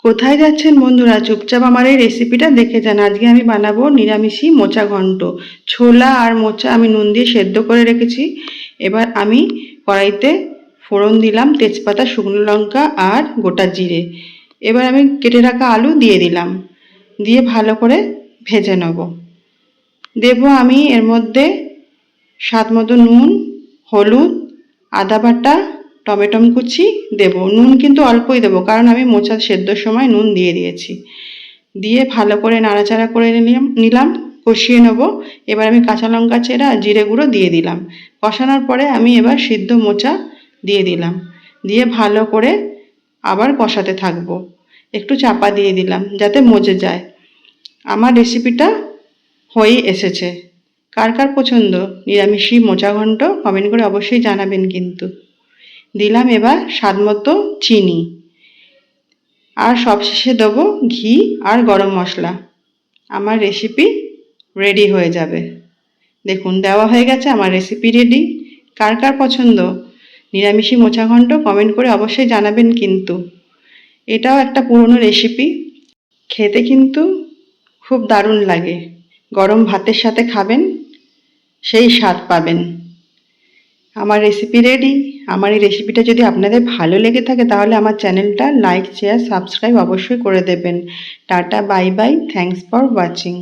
কোথায় যাচ্ছেন বন্ধুরা? চুপচাপ আমার এই রেসিপিটা দেখে যান। আজকে আমি বানাবো নিরামিষি মোচা ঘন্ট। ছোলা আর মোচা আমি নুন দিয়ে সেদ্ধ করে রেখেছি। এবার আমি কড়াইতে ফোড়ন দিলাম, তেজপাতা, শুকনো লঙ্কা আর গোটা জিরে। এবার আমি কেটে রাখা আলু দিয়ে দিলাম, দিয়ে ভালো করে ভেজে নেব। দেবো আমি এর মধ্যে স্বাদ মতো নুন, হলুদ, আদা বাটা, টমেটো কুচি দেব। নুন কিন্তু অল্পই দেবো, কারণ আমি মোচা সেদ্ধর সময় নুন দিয়ে দিয়েছি। দিয়ে ভালো করে নাড়াচাড়া করে নিলাম, কষিয়ে নেব। এবার আমি কাঁচা লঙ্কা চেরা আর জিরে গুঁড়ো দিয়ে দিলাম। কষানোর পরে আমি এবার সিদ্ধ মোচা দিয়ে দিলাম, দিয়ে ভালো করে আবার কষাতে থাকবো। একটু চাপা দিয়ে দিলাম যাতে মজে যায়। আমার রেসিপিটা হয়ে এসেছে। কার কার পছন্দ নিরামিষি মোচা ঘন্ট কমেন্ট করে অবশ্যই জানাবেন কিন্তু। দিলাম এবার স্বাদ মতো চিনি, আর সবশেষে দেবো ঘি আর গরম মশলা। আমার রেসিপি রেডি হয়ে যাবে। দেখুন, দেওয়া হয়ে গেছে, আমার রেসিপি রেডি। কার কার পছন্দ নিরামিষি মোচা ঘন্ট কমেন্ট করে অবশ্যই জানাবেন কিন্তু। এটাও একটা পুরনো রেসিপি, খেতে কিন্তু খুব দারুণ লাগে। গরম ভাতের সাথে খাবেন, সেই স্বাদ পাবেন। আমার রেসিপি রেডি। আমার এই রেসিপিটা যদি আপনাদের ভালো লেগে থাকে তাহলে আমার চ্যানেলটা লাইক, শেয়ার, সাবস্ক্রাইব অবশ্যই করে দেবেন। Tata, bye bye, thanks for watching.